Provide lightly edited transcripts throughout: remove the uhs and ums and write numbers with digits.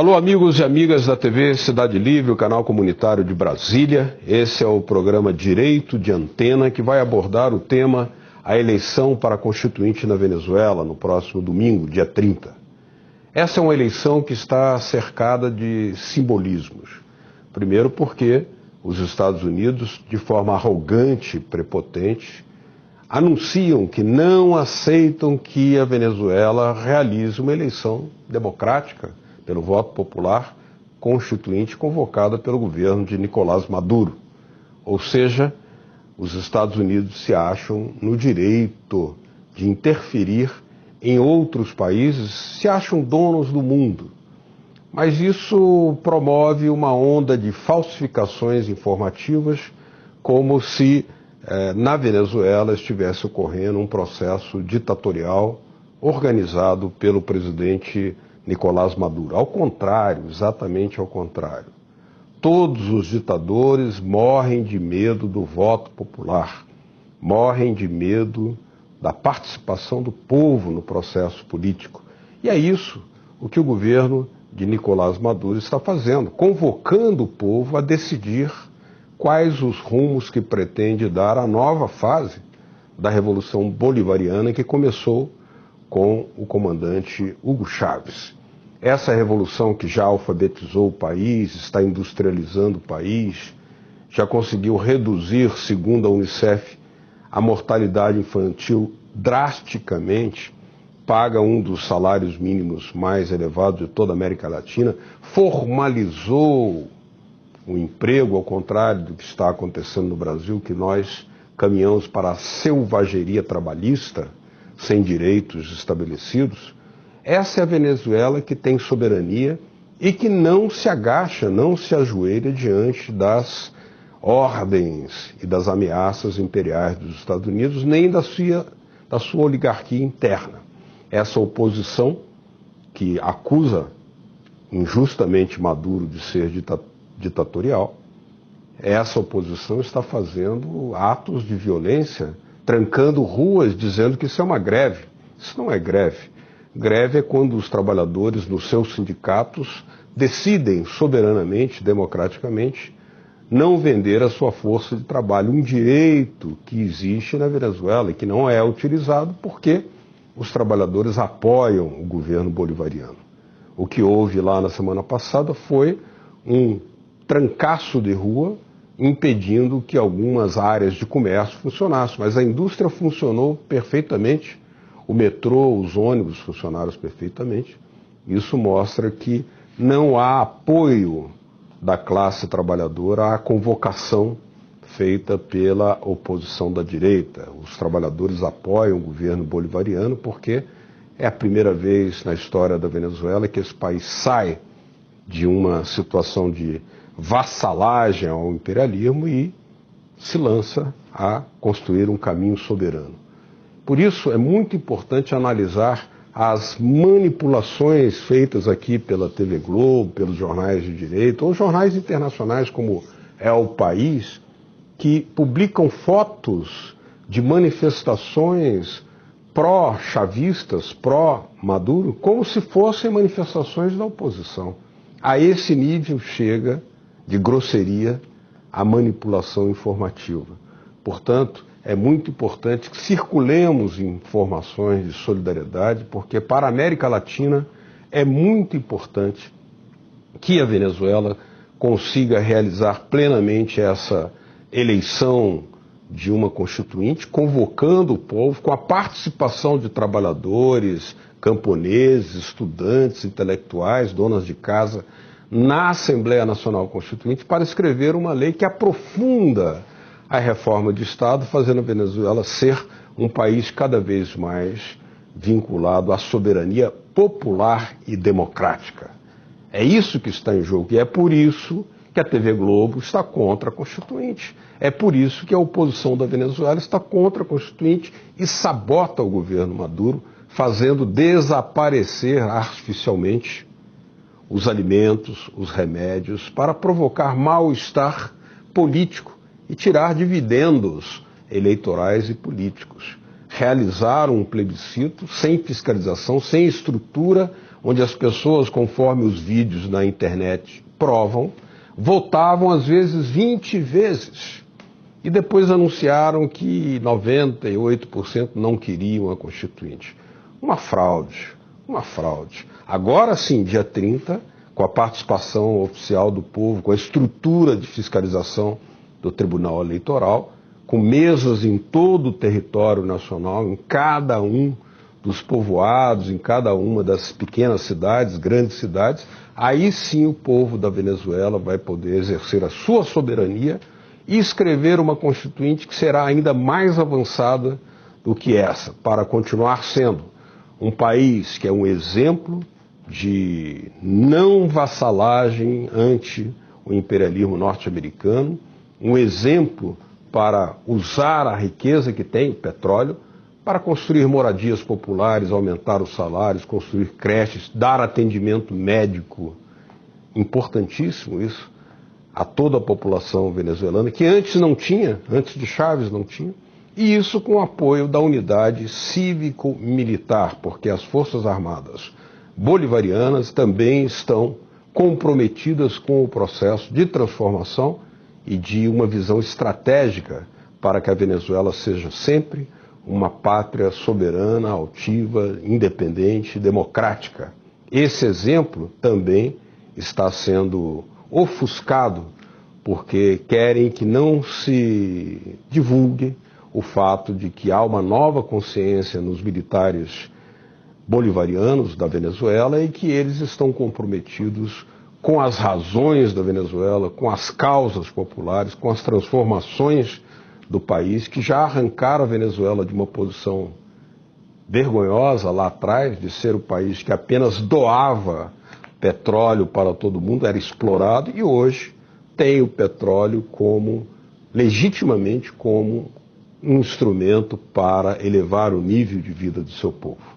Alô, amigos e amigas da TV Cidade Livre, o canal comunitário de Brasília. Esse é o programa Direito de Antena, que vai abordar o tema a eleição para a Constituinte na Venezuela, no próximo domingo, dia 30. Essa é uma eleição que está cercada de simbolismos. Primeiro porque os Estados Unidos, de forma arrogante e prepotente, anunciam que não aceitam que a Venezuela realize uma eleição democrática, pelo voto popular constituinte convocada pelo governo de Nicolás Maduro. Ou seja, os Estados Unidos se acham no direito de interferir em outros países, se acham donos do mundo. Mas isso promove uma onda de falsificações informativas, como se na Venezuela estivesse ocorrendo um processo ditatorial organizado pelo presidente Nicolás Maduro. Ao contrário, exatamente ao contrário. Todos os ditadores morrem de medo do voto popular, morrem de medo da participação do povo no processo político. E é isso o que o governo de Nicolás Maduro está fazendo, convocando o povo a decidir quais os rumos que pretende dar à nova fase da Revolução Bolivariana que começou com o comandante Hugo Chávez. Essa revolução que já alfabetizou o país, está industrializando o país, já conseguiu reduzir, segundo a Unicef, a mortalidade infantil drasticamente, paga um dos salários mínimos mais elevados de toda a América Latina, formalizou o emprego, ao contrário do que está acontecendo no Brasil, que nós caminhamos para a selvageria trabalhista, sem direitos estabelecidos. Essa é a Venezuela que tem soberania e que não se agacha, não se ajoelha diante das ordens e das ameaças imperiais dos Estados Unidos, nem da sua oligarquia interna. Essa oposição que acusa injustamente Maduro de ser ditatorial, essa oposição está fazendo atos de violência, trancando ruas, dizendo que isso é uma greve. Isso não é greve. Greve é quando os trabalhadores nos seus sindicatos decidem soberanamente, democraticamente, não vender a sua força de trabalho. Um direito que existe na Venezuela e que não é utilizado porque os trabalhadores apoiam o governo bolivariano. O que houve lá na semana passada foi um trancaço de rua impedindo que algumas áreas de comércio funcionassem, mas a indústria funcionou perfeitamente, o metrô, os ônibus funcionaram perfeitamente. Isso mostra que não há apoio da classe trabalhadora à convocação feita pela oposição da direita. Os trabalhadores apoiam o governo bolivariano porque é a primeira vez na história da Venezuela que esse país sai de uma situação de vassalagem ao imperialismo e se lança a construir um caminho soberano. Por isso é muito importante analisar as manipulações feitas aqui pela TV Globo, pelos jornais de direita, ou jornais internacionais como é o País, que publicam fotos de manifestações pró-chavistas, pró-Maduro, como se fossem manifestações da oposição. A esse nível chega de grosseria a manipulação informativa. Portanto, é muito importante que circulemos informações de solidariedade, porque para a América Latina é muito importante que a Venezuela consiga realizar plenamente essa eleição de uma constituinte, convocando o povo com a participação de trabalhadores, camponeses, estudantes, intelectuais, donas de casa, na Assembleia Nacional Constituinte, para escrever uma lei que aprofunda a reforma de Estado, fazendo a Venezuela ser um país cada vez mais vinculado à soberania popular e democrática. É isso que está em jogo e é por isso que a TV Globo está contra a Constituinte. É por isso que a oposição da Venezuela está contra a Constituinte e sabota o governo Maduro, fazendo desaparecer artificialmente os alimentos, os remédios, para provocar mal-estar político e tirar dividendos eleitorais e políticos. Realizar um plebiscito sem fiscalização, sem estrutura, onde as pessoas, conforme os vídeos na internet provam, votavam às vezes 20 vezes. E depois anunciaram que 98% não queriam a Constituinte. Uma fraude, uma fraude. Agora sim, dia 30, com a participação oficial do povo, com a estrutura de fiscalização do Tribunal Eleitoral, com mesas em todo o território nacional, em cada um dos povoados, em cada uma das pequenas cidades, grandes cidades, aí sim o povo da Venezuela vai poder exercer a sua soberania e escrever uma Constituinte que será ainda mais avançada do que essa, para continuar sendo um país que é um exemplo de não vassalagem ante o imperialismo norte-americano, um exemplo para usar a riqueza que tem, o petróleo, para construir moradias populares, aumentar os salários, construir creches, dar atendimento médico, importantíssimo isso, a toda a população venezuelana, que antes não tinha, antes de Chávez não tinha, e isso com o apoio da unidade cívico-militar, porque as Forças Armadas bolivarianas também estão comprometidas com o processo de transformação e de uma visão estratégica para que a Venezuela seja sempre uma pátria soberana, altiva, independente, democrática. Esse exemplo também está sendo ofuscado porque querem que não se divulgue o fato de que há uma nova consciência nos militares bolivarianos da Venezuela e que eles estão comprometidos com as razões da Venezuela, com as causas populares, com as transformações do país, que já arrancaram a Venezuela de uma posição vergonhosa lá atrás, de ser o país que apenas doava petróleo para todo mundo, era explorado, e hoje tem o petróleo como, legitimamente, como um instrumento para elevar o nível de vida do seu povo.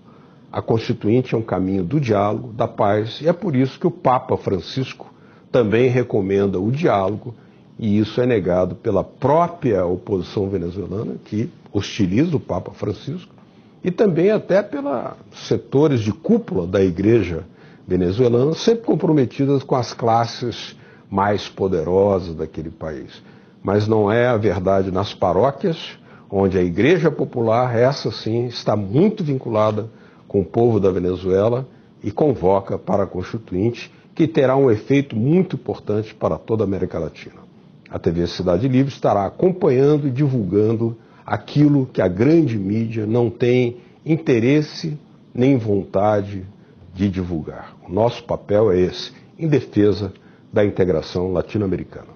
A Constituinte é um caminho do diálogo, da paz, e é por isso que o Papa Francisco também recomenda o diálogo, e isso é negado pela própria oposição venezuelana, que hostiliza o Papa Francisco, e também até pelos setores de cúpula da Igreja venezuelana, sempre comprometidas com as classes mais poderosas daquele país. Mas não é a verdade nas paróquias, onde a Igreja Popular, essa sim, está muito vinculada com o povo da Venezuela e convoca para a Constituinte, que terá um efeito muito importante para toda a América Latina. A TV Cidade Livre estará acompanhando e divulgando aquilo que a grande mídia não tem interesse nem vontade de divulgar. O nosso papel é esse, em defesa da integração latino-americana.